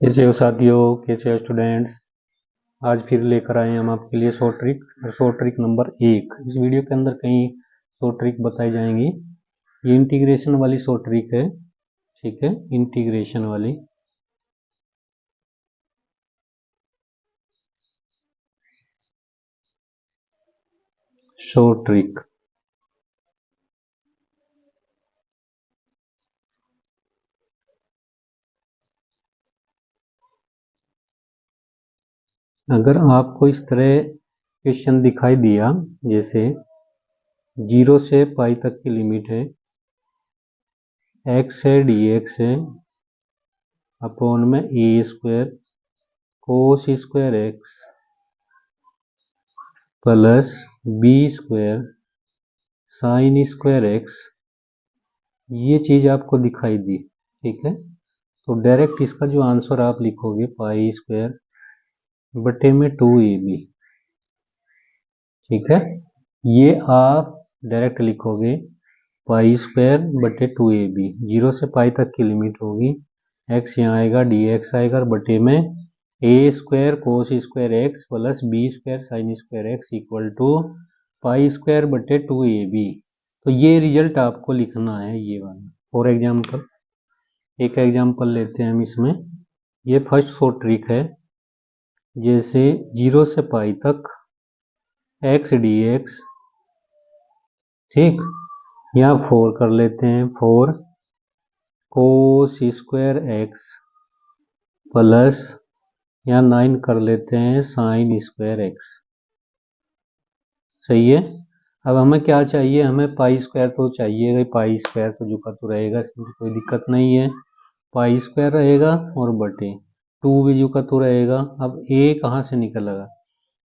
कैसे हो साथियों, कैसे हो स्टूडेंट्स। आज फिर लेकर आए हैं हम आपके लिए शॉर्ट ट्रिक और शॉर्ट ट्रिक नंबर 1। इस वीडियो के अंदर कई शॉर्ट ट्रिक बताई जाएंगी। ये इंटीग्रेशन वाली शॉर्ट ट्रिक है। ठीक है, इंटीग्रेशन वाली शॉर्ट ट्रिक। अगर आपको इस तरह क्वेश्चन दिखाई दिया, जैसे 0 से पाई तक की लिमिट है, x है, dx है, अपॉन में a square cos square x plus b square sine square x, ये चीज आपको दिखाई दी। ठीक है, तो डायरेक्ट इसका जो आंसर आप लिखोगे पाई स्क्वायर बटे में 2ab। ठीक है, ये आप डायरेक्ट लिखोगे पाई स्क्वायर बटे 2ab। 0 से पाई तक की लिमिट होगी, x यहाँ आएगा, dx आएगा, बटे में a square cos square x plus b square sine square x equal to pi square बटे 2ab। तो ये रिजल्ट आपको लिखना है, ये वाला। फॉर एग्जाम्पल एक एग्जाम्पल लेते हैं हम इसमें। ये फर्स्ट शॉर्ट ट्रिक है, जैसे 0 से पाई तक एक्स डी एक्स। ठीक, यहाँ 4 कर लेते हैं, 4 कोस स्क्वायर एक्स प्लस यहाँ 9 कर लेते हैं साइन स्क्वायर एक्स। सही है। अब हमें क्या चाहिए, हमें पाई स्क्वायर तो चाहिए, पाई स्क्वायर तो झुका तो रहेगा, इसमें कोई दिक्कत नहीं है। पाई स्क्वायर रहेगा और बटे 2 भी झुका तो रहेगा। अब ए कहाँ से निकलेगा,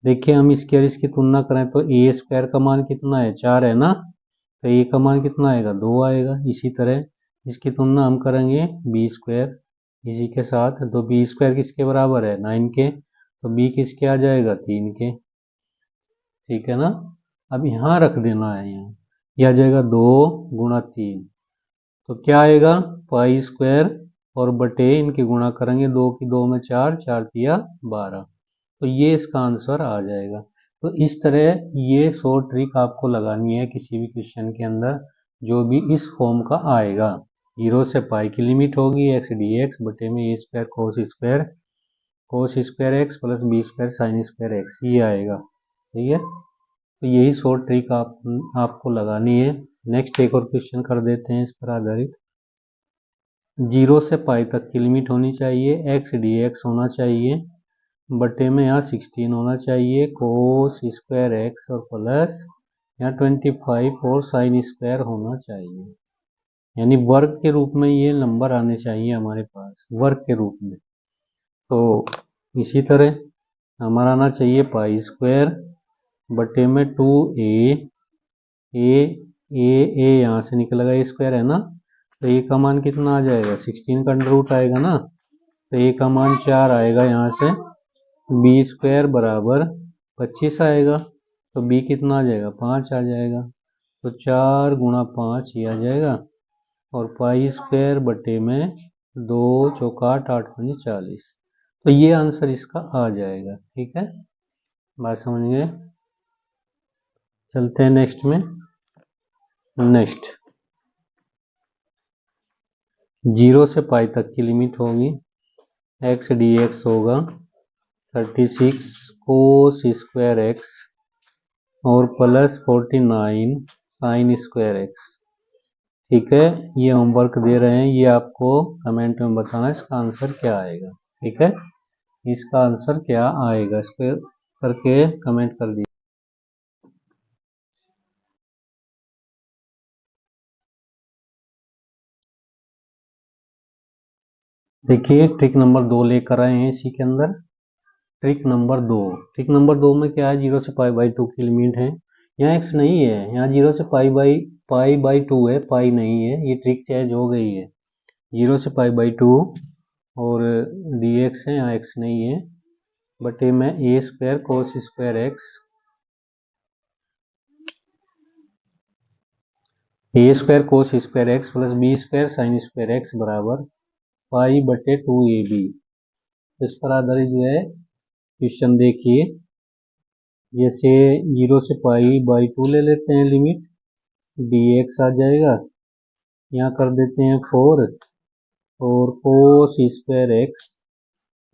देखिए हम इसकी और इसकी तुलना करें तो ए स्क्वायर का मान कितना है, 4 है ना, तो ए का मान कितना आएगा, 2 आएगा। इसी तरह इसकी तुलना हम करेंगे बी स्क्वायर इसी के साथ, तो बी स्क्वायर किसके बराबर है, 9 के, तो बी किसके आ जाएगा, 3 के। ठीक है ना। अब यहाँ रख देना है, यहाँ यह आ जाएगा 2 गुणा 3, तो क्या आएगा, पाई स्क्वायर और बटे इनकी गुणा करेंगे, 2 की 2 में 4, 4 तिया 12, तो ये इसका आंसर आ जाएगा। तो इस तरह ये शॉर्ट ट्रिक आपको लगानी है किसी भी क्वेश्चन के अंदर, जो भी इस फॉर्म का आएगा। 0 से पाई की लिमिट होगी, एक्स डी एक्स बटे में a square cos square x plus b square sine square x, ये आएगा। ठीक है, तो यही शॉर्ट ट्रिक आपको लगानी है। नेक्स्ट एक और क्वेश्चन कर देते हैं इस पर आधारित। 0 से पाई तक की लिमिट होनी चाहिए, एक्स डी एक्स होना चाहिए, बटे में यहाँ 16 होना चाहिए, कोस स्क्वायर एक्स और प्लस यहाँ 25 और साइन स्क्वायर होना चाहिए। यानी वर्ग के रूप में ये नंबर आने चाहिए हमारे पास, वर्ग के रूप में। तो इसी तरह हमारा आना चाहिए पाई स्क्वायर बटे में 2a, ए ए यहाँ से निकलेगा, ए स्क्वायर है ना, तो ए का मान कितना आ जाएगा, 16 का अंडर रूट आएगा ना, तो ए का मान 4 आएगा यहाँ से। बी स्क्वायर बराबर 25 आएगा, तो बी कितना आ जाएगा, 5 आ जाएगा, तो 4 गुणा 5 ये आ जाएगा, और पाई स्क्वायर बटे में 2 चौका 8, 8 पंजे 40, तो ये आंसर इसका आ जाएगा। ठीक है, बात समझ गए। चलते हैं नेक्स्ट में। नेक्स्ट 0 से पाई तक की लिमिट होगी, एक्स डी एक्स होगा 36 कोस स्क्वायर एक्स और प्लस 49 साइन स्क्वायर एक्स। ठीक है, ये होमवर्क दे रहे हैं, ये आपको कमेंट में बताना है इसका आंसर क्या आएगा। ठीक है, इसका आंसर क्या आएगा, इस पर करके कमेंट कर दीजिए। देखिए ट्रिक नंबर 2 लेकर आए हैं इसी के अंदर। ट्रिक नंबर 2 में क्या है, 0 से पाई बाई 2 की लिमिट है। यहाँ एक्स नहीं है, यहाँ 0 से पाई बाई 2 है, पाई नहीं है, ये ट्रिक चेंज हो गई है। 0 से पाई बाई 2 और डी एक्स है, यहाँ एक्स नहीं है, बटे में a square cos square x, a square cos square x plus b square sine square x बराबर पाई बटे 2ab। इस पर आधारित जो है क्वेश्चन देखिए। जैसे 0 से पाई बाई 2 ले लेते हैं लिमिट, dx आ जाएगा। यहाँ कर देते हैं 4 और cos square x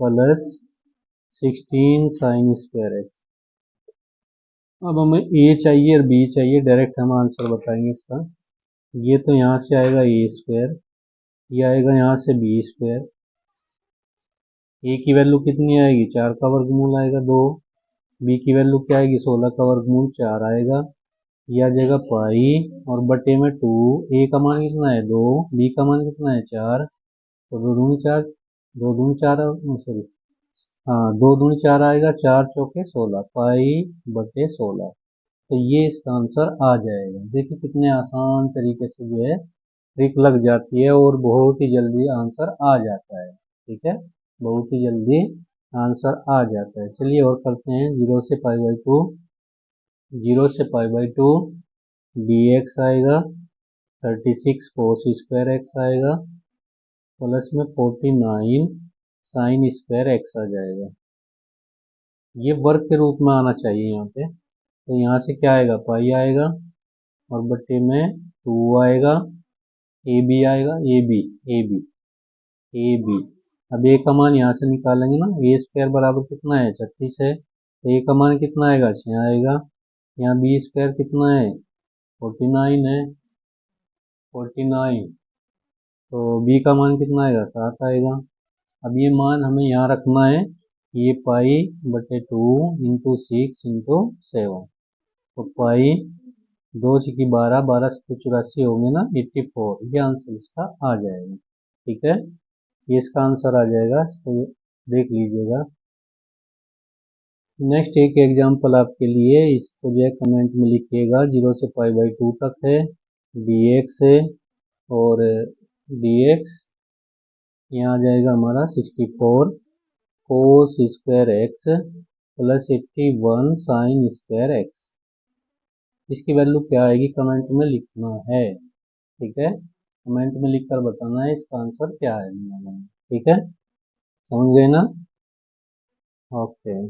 plus 16 sign square x. अब हमें a चाहिए और b चाहिए, डायरेक्ट हम आंसर बताएंगे इसका। ये तो यहाँ से आएगा a स्क्वायर, ये आएगा यहाँ से b स्क्वायर। a की वैल्यू कितनी आएगी, 4 का वर्गमूल आएगा 2। b की वैल्यू क्या आएगी, 16 का वर्गमूल 4 आएगा। ये आ जाएगा पाई और बटे में 2। a का मान कितना है 2, b का मान कितना है 4, तो 2 दूनी 4, 2 दूनी 4, सॉरी हाँ 2 दूनी 4 आएगा, 4 चौके 16, पाई बटे 16। तो ये इसका आंसर आ जाएगा। देखिए कितने आसान तरीके से जो है ट्रिक लग जाती है और बहुत ही जल्दी आंसर आ जाता है। ठीक है, बहुत ही जल्दी आंसर आ जाता है। चलिए और करते हैं। 0 से पाई बाई 2, 0 से पाई बाई 2 dx आएगा, 36 कोस स्क्वायर एक्स आएगा प्लस में 49 साइन स्क्वायर एक्स आ जाएगा। ये वर्ग के रूप में आना चाहिए यहाँ पे। तो यहाँ से क्या आएगा, पाई आएगा और बट्टे में 2 आएगा, ए बी आएगा, A B A B A B. अब ए का मान यहाँ से निकालेंगे ना, ए स्क्वायर बराबर कितना है 36 है, तो ए का मान कितना आएगा 6 आएगा। यहाँ बी स्क्वायर कितना है 49 है, 49, तो बी का मान कितना आएगा 7 आएगा। अब ये मान हमें यहाँ रखना है, ये पाई बटे 2 इंटू 6 इंटू 7, तो पाई 2 छकी 12, 12 से 84 होंगे ना 84, ये आंसर इसका आ जाएगा। ठीक है, ये इसका आंसर आ जाएगा, इसको देख लीजिएगा। नेक्स्ट एक एग्जांपल आपके लिए, इसको जो है कमेंट में लिखिएगा। 0 से पाई बाई 2 तक है, dx है और dx यहाँ आ जाएगा हमारा 64 कोस square x plus 81 sign square x. इसकी वैल्यू क्या आएगी कमेंट में लिखना है। ठीक है, कमेंट में लिखकर बताना है इसका आंसर क्या है। ठीक है, समझ गए ना। ओके,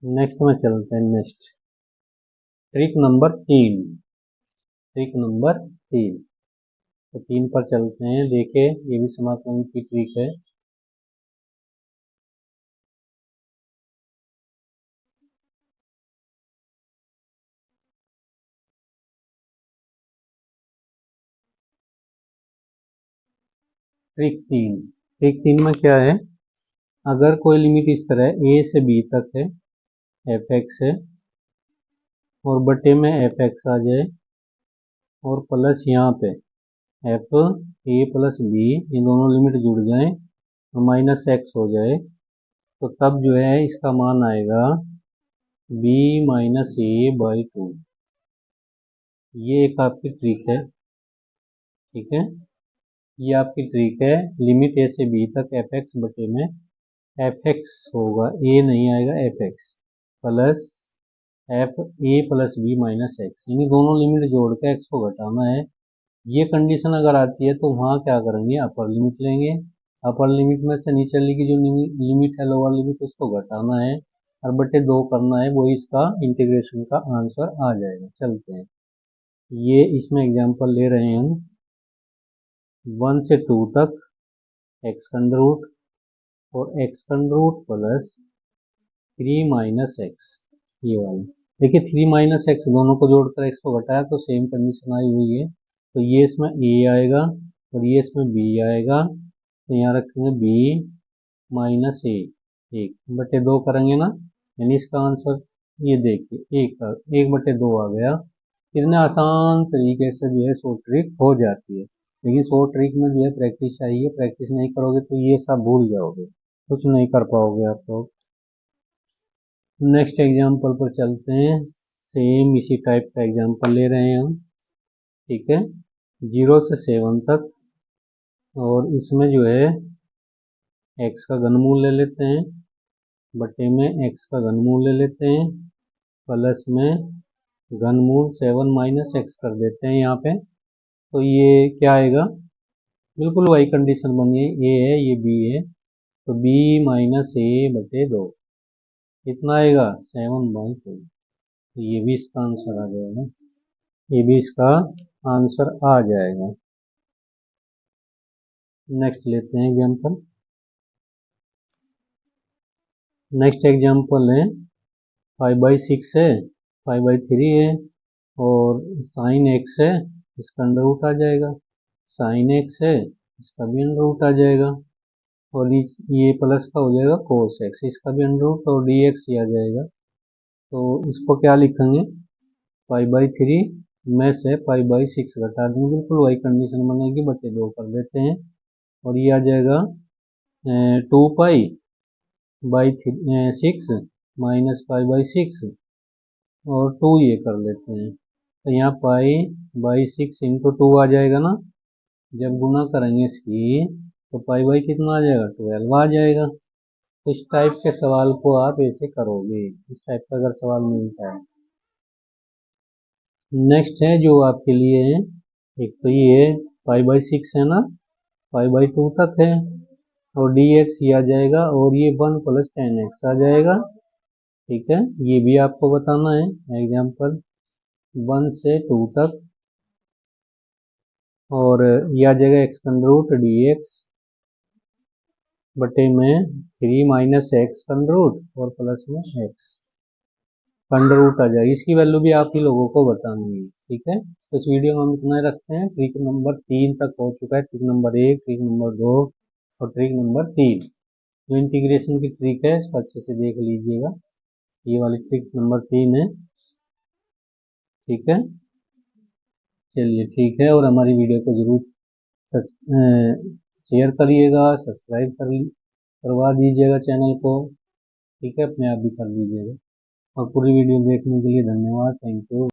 नेक्स्ट में चलते हैं। Next trick number 3, trick number 3। तो 3 पर चलते हैं। देखिए ये भी समाकलन की ट्रिक है। ट्रिक 3 में क्या है, अगर कोई लिमिट इस तरह a से b तक है, एफ एक्स है और बटे में एफ एक्स आ जाए और प्लस यहाँ पे एफ ए प्लस बी, ये दोनों लिमिट जुड़ जाएं और माइनस एक्स हो जाए, तो तब जो है इसका मान आएगा b माइनस ए बाई 2। ये एक आपकी ट्रिक है। ठीक है, ये आपकी ट्रिक है। लिमिट ए से बी तक एफ एक्स बटे में एफ एक्स होगा, ए नहीं आएगा, F x plus F A plus B minus x, यानी दोनों लिमिट जोड़ के एक्स को घटाना है। ये कंडीशन अगर आती है तो वहाँ क्या करेंगे, अपर लिमिट लेंगे। अपर लिमिट में से नीचे की जो लिमिट है लोअर लिमिट, उसको घटाना है और बटे 2 करना है, वही इसका इंटीग्रेशन का आंसर आ जाएगा। चलते हैं, ये इसमें एग्जांपल ले रहे हैं हम। 1 से 2 तक एक्स का अंडर रूट और एक्स का under root plus 3 minus x, ये वाला। देखिए 3 माइनस एक्स दोनों को जोड़कर एक्स को घटाया तो सेम कंडीशन आई हुई है। तो ये इसमें a आएगा और ये इसमें b आएगा, तो यहाँ रखेंगे b माइनस ए, 1/2 करेंगे ना, यानी इसका आंसर ये देखिए 1/2 आ गया। कितने आसान तरीके से जो है शॉर्ट ट्रिक हो जाती है। लेकिन शॉर्ट ट्रिक में जो है प्रैक्टिस चाहिए, प्रैक्टिस नहीं करोगे तो ये सब भूल जाओगे, कुछ नहीं कर पाओगे आप लोग। नेक्स्ट एग्जाम्पल पर चलते हैं। सेम इसी टाइप का एग्जाम्पल ले रहे हैं हम। ठीक है, 0 से 7 तक और इसमें जो है एक्स का घनमूल ले लेते हैं, बटे में एक्स का घनमूल ले लेते हैं प्लस में घनमूल 7 माइनस एक्स कर देते हैं यहाँ पे। तो ये क्या आएगा, बिल्कुल वही कंडीशन बनी है, ए है ये बी है, तो बी माइनस ए बटे 2 कितना आएगा 7/2। ये भी इसका आंसर आ जाएगा, ये भी इसका आंसर आ जाएगा। नेक्स्ट लेते हैं एग्जाम्पल। नेक्स्ट एग्जाम्पल है 5/6 है, 5/3 है, और साइन एक्स है, इसका अंडर रूट आ जाएगा। साइन एक्स है, इसका भी अंडर रूट आ जाएगा। और ये प्लस का हो जाएगा कोस एक्स, इसका भी अंडर रूट, और डी एक्स ही आ जाएगा। तो इसको क्या लिखेंगे, 5/3 में से 5/6 घटा देंगे, बिल्कुल वही कंडीशन बनेगी, बटे 2 कर देते हैं। और ये आ जाएगा 2 पाई/6 माइनस 5/6, और 2 ये कर लेते हैं। तो यहाँ पाई/6 इंटू 2 आ जाएगा ना, जब गुना करेंगे इसकी तो पाई कितना आ जाएगा 12 आ जाएगा। तो इस टाइप के सवाल को आप ऐसे करोगे, इस टाइप का अगर सवाल मिलता है। नेक्स्ट है जो आपके लिए है, एक तो ये है 5/6 है ना, 5/2 तक है, और डी एक्स ये आ जाएगा, और ये 1 + 10x आ जाएगा। ठीक है, ये भी आपको बताना है। एग्जाम्पल 1 से 2 तक, और ये आ जाएगा x का रूट डी एक्स बटे में 3 माइनस एक्स का रूट और प्लस में x अंडर रूट आ जाएगी। इसकी वैल्यू भी आप ही लोगों को बतानी है। ठीक है, तो इस वीडियो में हम इतना ही रखते हैं। ट्रिक नंबर 3 तक हो चुका है, ट्रिक नंबर 1, ट्रिक नंबर 2 और ट्रिक नंबर 3। जो इंटीग्रेशन की ट्रिक है इसको अच्छे से देख लीजिएगा, ये वाली ट्रिक नंबर 3 है। ठीक है, चलिए ठीक है, और हमारी वीडियो को जरूर शेयर करिएगा, सब्सक्राइब करवा दीजिएगा चैनल को। ठीक है, अपने आप भी कर लीजिएगा। और पूरी वीडियो देखने के लिए धन्यवाद, थैंक यू।